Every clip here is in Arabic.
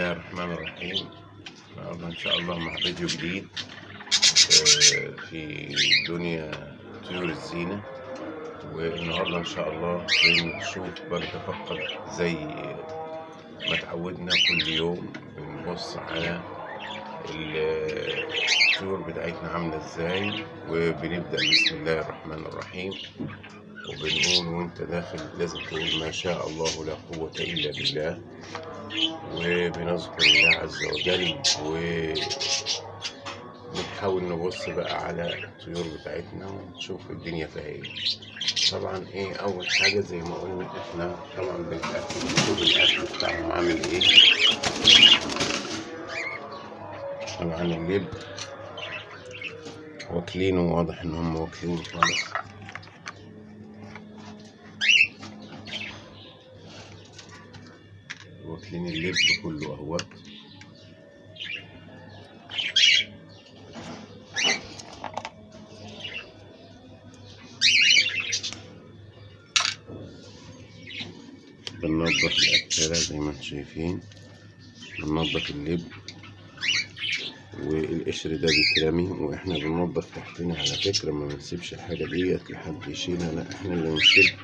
الله الرحمن الرحيم. النهارده إن شاء الله مع فيديو جديد في دنيا طيور الزينة. والنهارده إن شاء الله بنتفقد زي ما تعودنا كل يوم، بنبص على الطيور بتاعتنا عاملة ازاي، وبنبدأ بسم الله الرحمن الرحيم، وبنقول وانت داخل لازم تقول ما شاء الله لا قوة إلا بالله، وبنذكر الله عز وجل، ونحاول نبص بقى على الطيور بتاعتنا ونشوف الدنيا فيها ايه. طبعا اول حاجة زي ما قلنا احنا طبعا بنتأكد نشوف الاكل بتاعهم عامل ايه. طبعا اللب واكلينه، واضح ان هم واكلينه خالص. واكلين اللب كله اهوت. بننضف الأكلة زي ما انتم شايفين، بننضف اللب والقشر ده بيترمي، واحنا بننضف تحتنا على فكرة، ما بنسيبش الحاجة ديت لحد يشيلها، لا احنا اللي نشيلها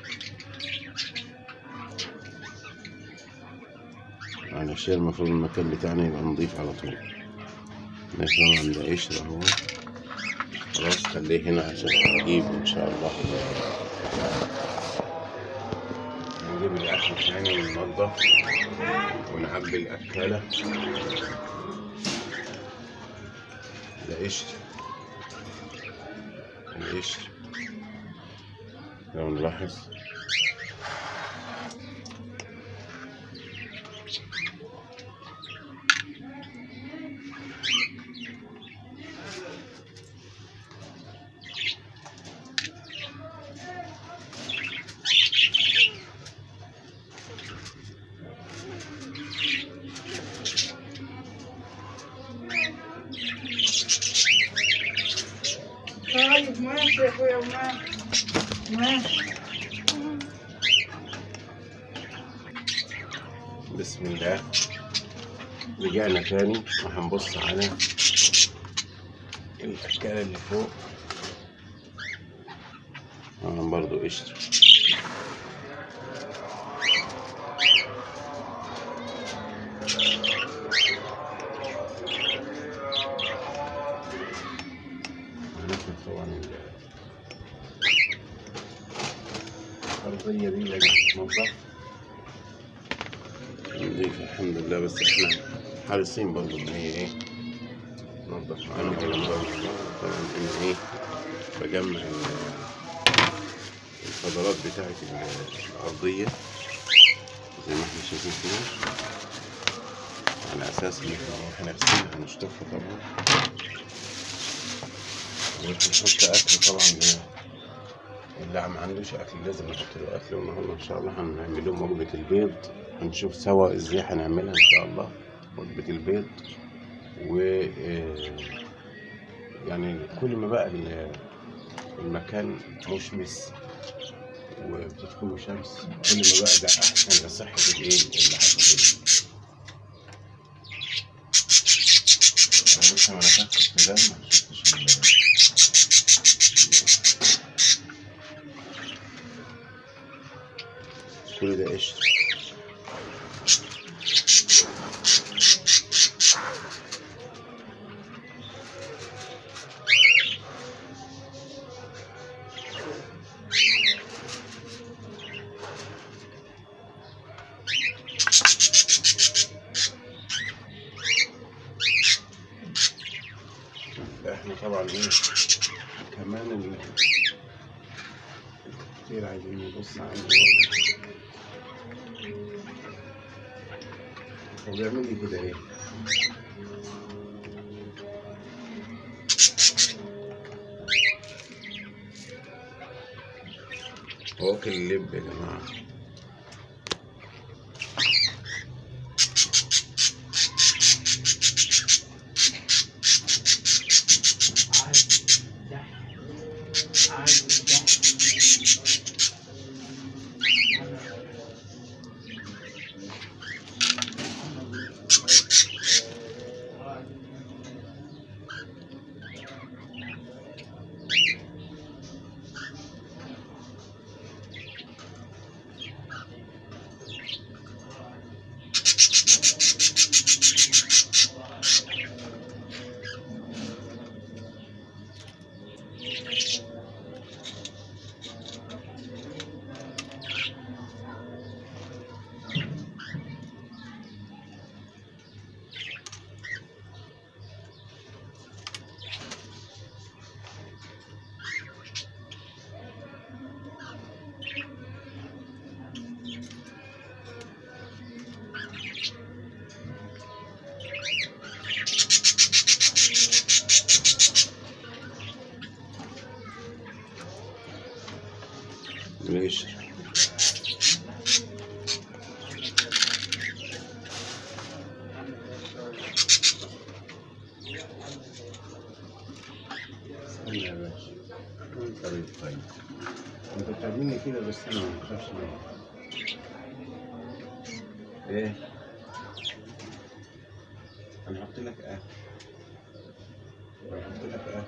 علشان المفروض المكان بتاعنا يبقى نضيف على طول. ماشي، طبعا ده قشر اهو، خلاص خليه هنا عشان نجيب ان شاء الله. نجيب الأكل تاني وننضف ونعبي الأكالة. ده قشر، القشر لو نلاحظ طيب ماشي يا اخويا، ماشي. بسم الله. رجعنا تاني وهنبص على الأكالة اللي فوق، برضو قشر. هناخد طبعا الأرضية دي لازم تتنضف نضيف الحمد لله، بس احنا حريصين برضو ان هي ننضف معانا بالله. طبعا ان بجمع الفضلات بتاعت الأرضية زي ما احنا شايفين كده، على أساس إن احنا نغسلها هنشطفها طبعا، ونحط أكل طبعا. اللي ما عندوش أكل لازم نحط له أكل. والنهارده إن شاء الله هنعمل لهم وجبة البيض، هنشوف سوا إزاي هنعملها إن شاء الله. وجبة البيض و يعني كل ما بقى المكان مشمس وبتدخله شمس، كل ما بقى ده أحسن لصحة اللي هتاكله. أنا لسه ما نفختش في ده، ما شفتش كل ده قشر. احنا طبعا كمان كتير عايزين نبص عليه. هو بيعمل لي كده ايه؟ هو واكل اللب يا جماعة. ماشي. استنى يا باشا. طيب انت بتعملني كده بس انا ما بخافش منك. ايه؟ انا هحط لك هحط لك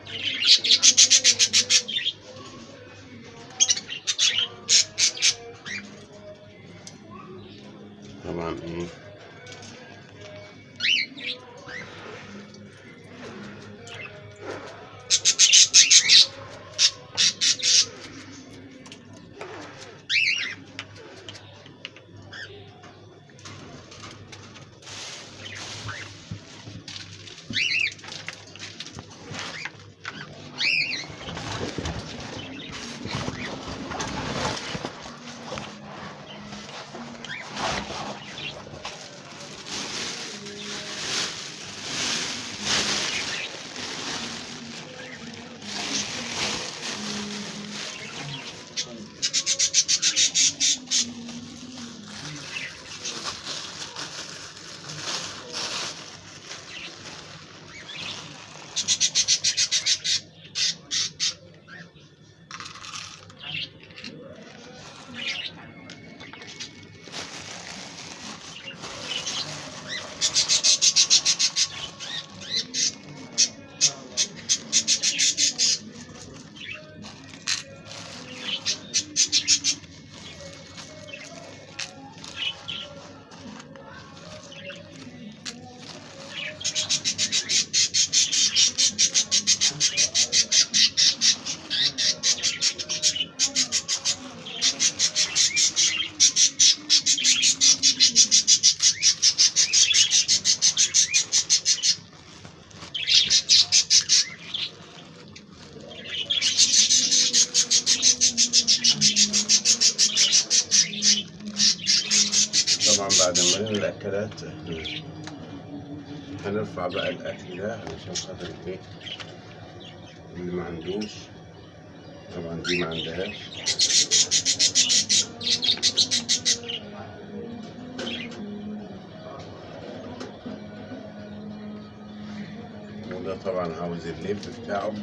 طبعا ايه. طبعا بعد ما نعمل الاكلات هنرفع بقى الاكل ده علشان خاطر ايه اللي ما عندوش. طبعا دي ما عندهاش. وده طبعا عاوز اللب بتاعه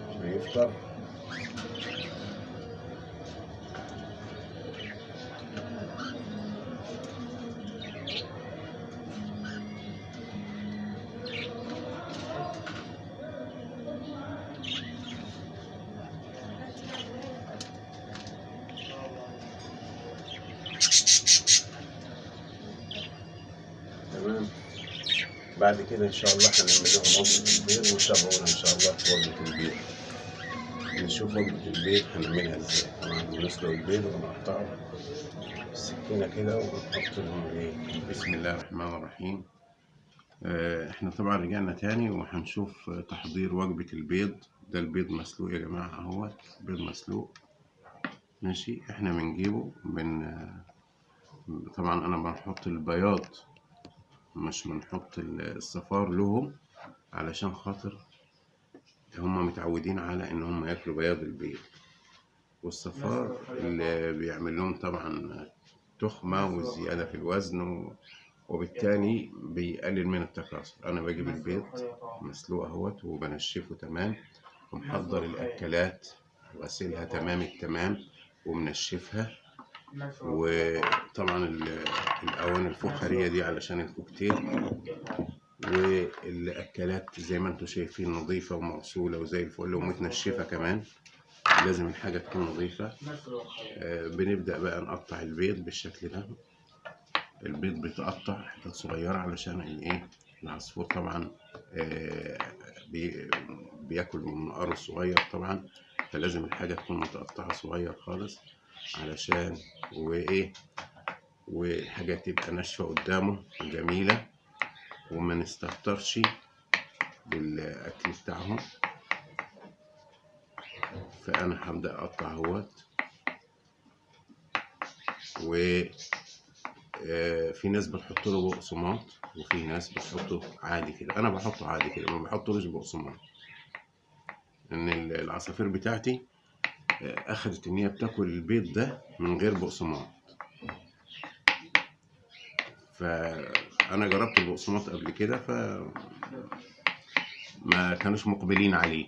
عشان يفطر. تمام. بعد كده ان شاء الله هنعمل لهم وجبة البيض وتابعونا ان شاء الله في وجبة البيض. نشوف وجبة البيض هنعملها ازاي. طبعا بنسلق البيض ونقطعه بالسكينة كده ونحط لهم ايه. بسم الله الرحمن الرحيم. احنا طبعا رجعنا تاني وهنشوف تحضير وجبة البيض. ده البيض مسلوق يا جماعة اهو. بيض مسلوق ماشي. احنا بنجيبه طبعا انا بنحط البياض مش بنحط الصفار لهم علشان خاطر هم متعودين على ان هم ياكلوا بياض البيض. والصفار اللي بيعمل لهم طبعا تخمة وزيادة في الوزن وبالتالي بيقلل من التكاثر. انا بجيب البيض مسلوق اهوت وبنشفه تمام ومحضر الاكلات غسلها تمام التمام ومنشفها. وطبعا الاواني الفخارية دي علشان الكوكتيل. والاكلات زي ما انتم شايفين نظيفة ومغسولة وزي الفل ومتنشفة كمان. لازم الحاجة تكون نظيفة. بنبدأ بقى نقطع البيض بالشكل ده. البيض بيتقطع حتت صغيرة علشان الايه العصفور طبعا بياكل من نقره الصغير طبعا. فلازم الحاجة تكون متقطعة صغير خالص علشان وايه والحاجة تبقى ناشفة قدامه جميلة وما نستهترش بالأكل بتاعهم. فأنا هبدأ أقطع اهوت. في ناس بتحط له بقسماط وفي ناس بتحطه عادي كده. انا بحطه عادي كده ما بحطلوش بقسماط. ان العصافير بتاعتي اخدت ان هي بتاكل البيض ده من غير بقسماط. فانا جربت البقسماط قبل كده ما كانوش مقبلين عليه.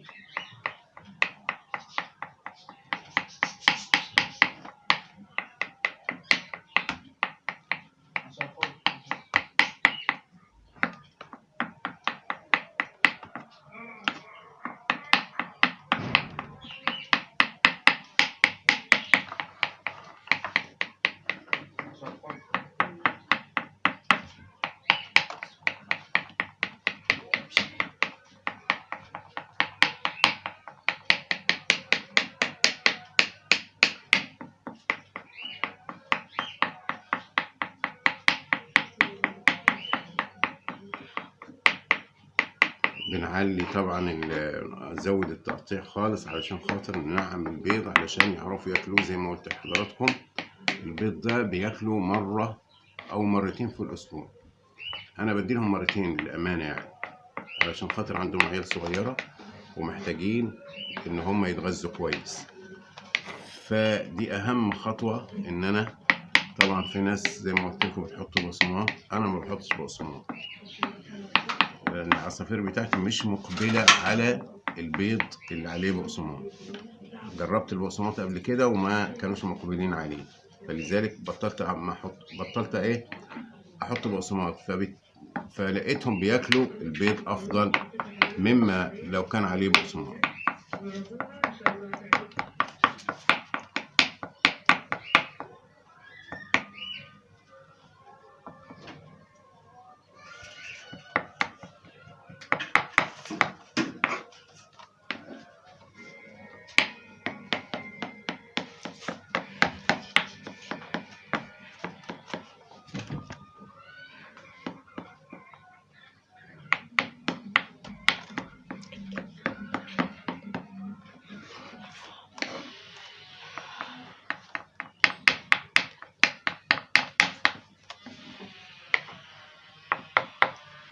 بنعلي طبعا نزود التقطيع خالص علشان خاطر ننعم البيض علشان يعرفوا ياكلوه. زي ما قلت لحضراتكم البيض ده بياكلوا مرة أو مرتين في الأسبوع. أنا بديلهم مرتين للأمانة يعني، علشان خاطر عندهم عيال صغيرة ومحتاجين إن هم يتغذوا كويس. فدي أهم خطوة. إن أنا طبعا في ناس زي ما قلت لكم بتحط بقسماط، أنا ما بحطش بقسماط لأن العصافير بتاعتي مش مقبلة على البيض اللي عليه بقسماط. جربت البقسماط قبل كده وما كانوش مقبلين عليه، فلذلك بطلت احط بقسماط. فلقيتهم بياكلوا البيض افضل مما لو كان عليه بقسماط.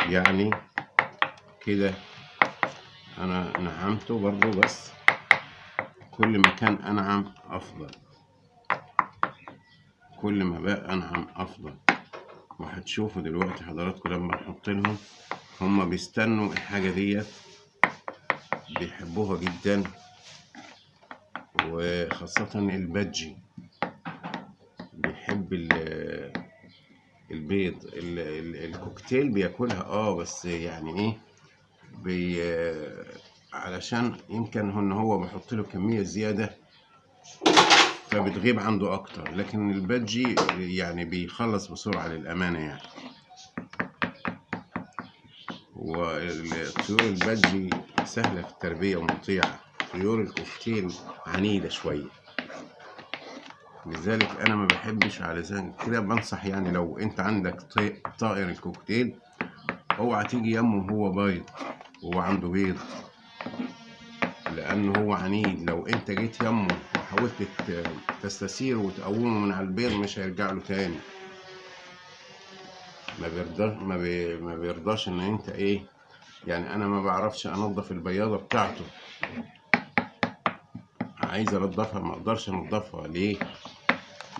يعني كده انا نعمته برضو، بس كل ما كان انعم افضل، كل ما بقى انعم افضل. وهتشوفوا دلوقتي حضراتكم لما نحط لهم، هما بيستنوا الحاجة ديت، بيحبوها جدا. وخاصة البادجي بيحب البيض. الكوكتيل بياكلها بس يعني ايه علشان يمكن ان هو بيحط له كمية زيادة فبتغيب عنده اكتر. لكن البادجي يعني بيخلص بسرعة للأمانة يعني. والطيور البادجي سهلة في التربية ومطيعة. طيور الكوكتيل عنيدة شوية، لذلك انا ما بحبش. علشان كده بنصح يعني لو انت عندك طائر الكوكتيل، اوعى تيجي يمه وهو بيض وهو عنده بيض، لانه هو عنيد. لو انت جيت يمه وحاولت تستثير وتقومه من على البيض مش هيرجع له تاني. ما بيرضاش ان انت يعني. انا ما بعرفش انضف البياضة بتاعته، عايز انضفها ما اقدرش انضفها. ليه؟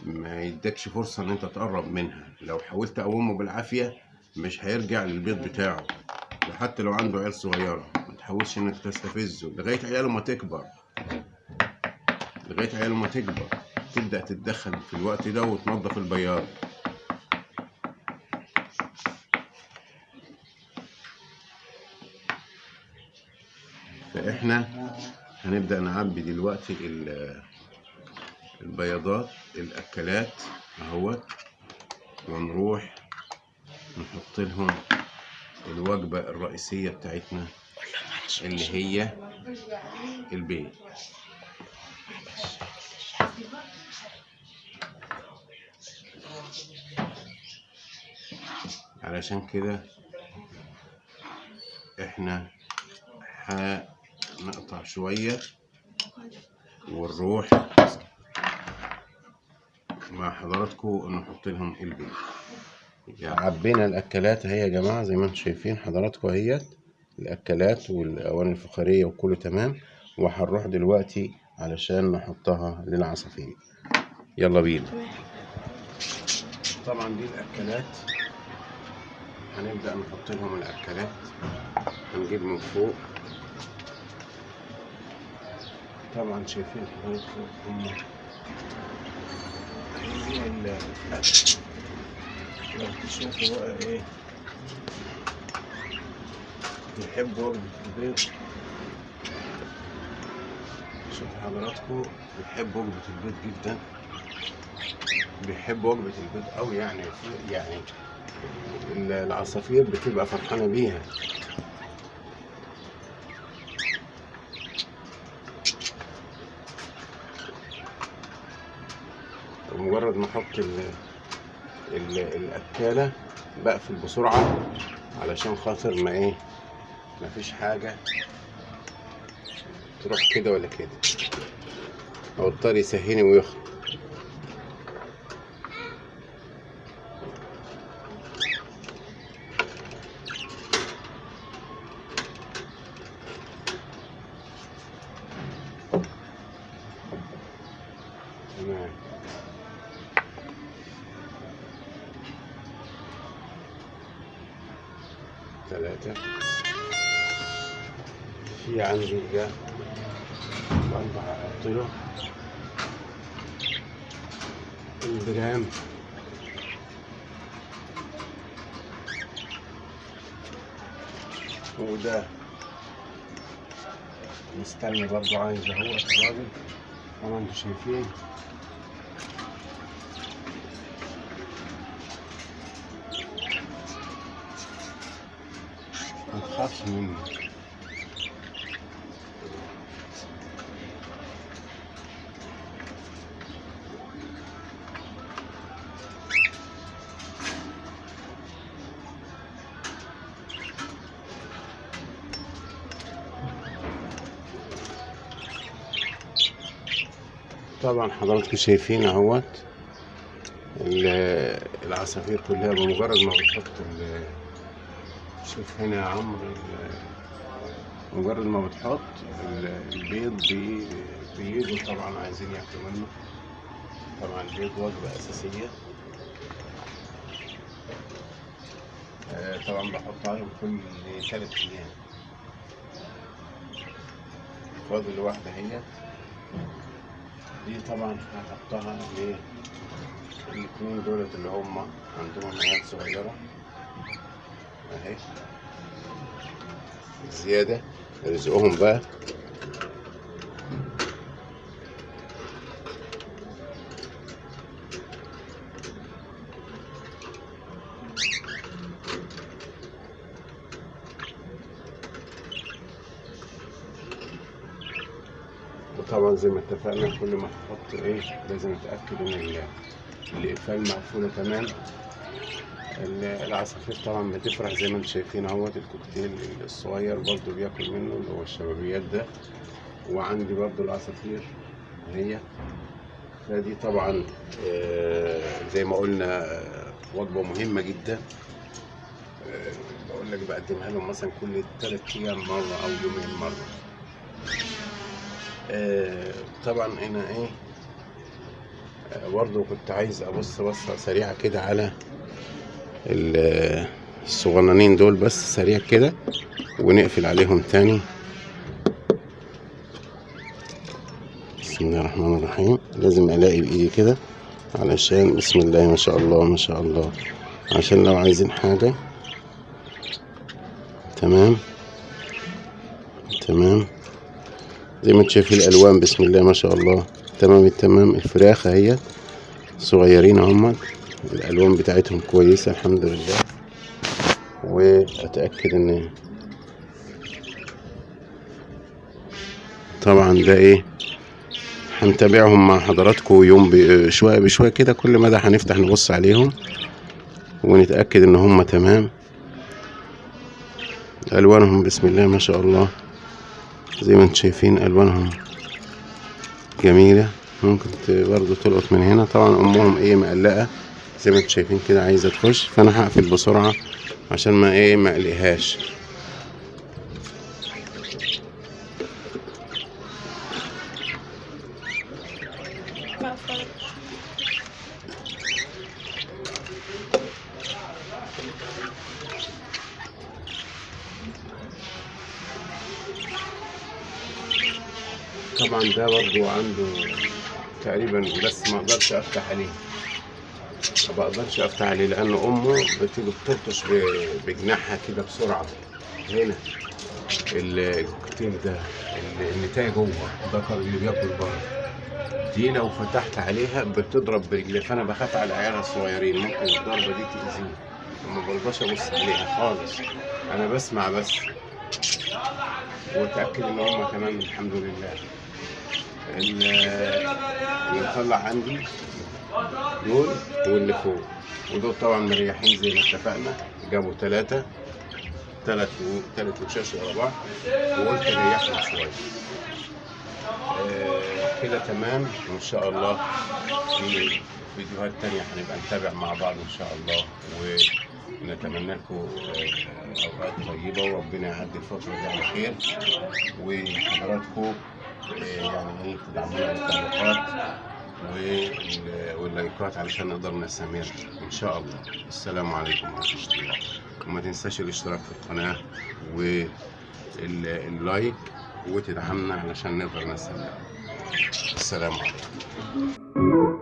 ما يدكش فرصة ان انت تقرب منها. لو حاولت اقومه بالعافية مش هيرجع للبيض بتاعه. وحتى لو عنده عيال صغيرة ما تحاولش انك تستفزه لغاية عياله ما تكبر. لغاية عياله ما تكبر تبدأ تتدخل في الوقت ده وتنظف البياض. فاحنا هنبدأ نعبي دلوقتي البياضات الاكلات اهوت، ونروح نحط لهم الوجبة الرئيسية بتاعتنا اللي هي البيض. علشان كده احنا هنقطع شوية ونروح مع حضراتكم نحط لهم البيض. يعني عبينا الاكلات اهي يا جماعة زي ما انتم شايفين حضراتكم اهيت الاكلات والاواني الفخارية وكله تمام. وهنروح دلوقتي علشان نحطها للعصافير. يلا بينا. طبعا دي الاكلات، هنبدأ نحط لهم الاكلات. هنجيب من فوق، طبعا شايفين حضراتكم هم الاكل. لو تشوفوا بقى ايه، بيحبوا وجبة البيض. شوفوا حضراتكم، بيحبوا وجبة البيض جدا، بيحبوا وجبة البيض أوي. يعني العصافير بتبقى فرحانة بيها. ومجرد ما احط الاكاله بقفل بسرعه علشان خاطر ما مفيش حاجه تروح كده ولا كده، او اضطر يسهيني ويخرج. تمام. ثلاثة. في عندي ده 4 أحط له الجرام. وده مستني برضه، عايز اهو الراجل. طبعا انتوا شايفين متخافش مني. طبعا حضراتكم شايفين اهوت العصافير كلها بمجرد ما بتحط شوف هنا يا عمرو، مجرد ما بتحط البيض بيجوا طبعا عايزين ياكلوا منه. طبعا البيض وجبة أساسية. طبعا بحط عليهم كل 3 أيام. فاضل واحدة هي دي، طبعا هحطها الاتنين دولت اللي هم عندهم عيال صغيرة اهي زيادة، رزقهم بقى. وطبعا زي ما اتفقنا كل ما تحط لازم اتأكد ان القفال مقفولة تمام. العصافير طبعا بتفرح زي ما انتم شايفين اهوت. الكوكتيل الصغير برضو بياكل منه اللي هو الشبابيات ده. وعندي برضو العصافير هي. فدي طبعا زي ما قلنا وجبة مهمة جدا. بقول لك بقدمها لهم مثلا كل 3 أيام مرة أو يومين مرة. طبعا هنا برضو كنت عايز أبص بصة سريعة كده على الصغنانين دول، بس سريع كده ونقفل عليهم تاني. بسم الله الرحمن الرحيم. لازم الاقي بايدي كده علشان بسم الله ما شاء الله ما شاء الله، عشان لو عايزين حاجة. تمام تمام زي ما انتم شايفين الالوان بسم الله ما شاء الله تمام التمام. الفراخ اهي صغيرين هم، الالوان بتاعتهم كويسة الحمد لله. واتأكد ان طبعا ده هنتابعهم مع حضراتكم يوم بشوية بشوية كده. كل مدى هنفتح نبص عليهم ونتأكد ان هم تمام. الوانهم بسم الله ما شاء الله زي ما انتم شايفين الوانهم جميلة. ممكن برضو تلقط من هنا. طبعا امهم مقلقة زي ما انتم شايفين كده عايزة تخش، فانا هقفل بسرعة عشان ما اقلقهاش. طبعا ده برضو عنده تقريبا، بس ما اقدرش افتح عليه، ما بقدرش افتح عليه لان امه بتيجي بتلطش بجناحها كده بسرعه. هنا الكوكتيل ده النتاية جوه الذكر اللي بياكل بره دي لو فتحت عليها بتضرب برجليها، فانا بخاف على العيال الصغيرين ممكن الضربه دي تاذيه، وما برضاش ابص عليها خالص. انا بسمع بس واتاكد ان هم كمان الحمد لله. اللي مطلع عندي دول واللي فوق، ودول طبعا مريحين زي ما اتفقنا. جابوا تلات وشاش ورا بعض، وقلت ريحهم شويه. كده تمام وان شاء الله في فيديوهات تانية هنبقى نتابع مع بعض ان شاء الله، ونتمنى لكم اوقات طيبه وربنا يعدي الفتره دي على خير. وحضراتكم يعني ايه تدعمونا بالتعليقات واللايكات علشان نقدر نستمر ان شاء الله. السلام عليكم ورحمه الله، وما تنساش الاشتراك في القناه واللايك وتدعمنا علشان نقدر نستمر. السلام عليكم.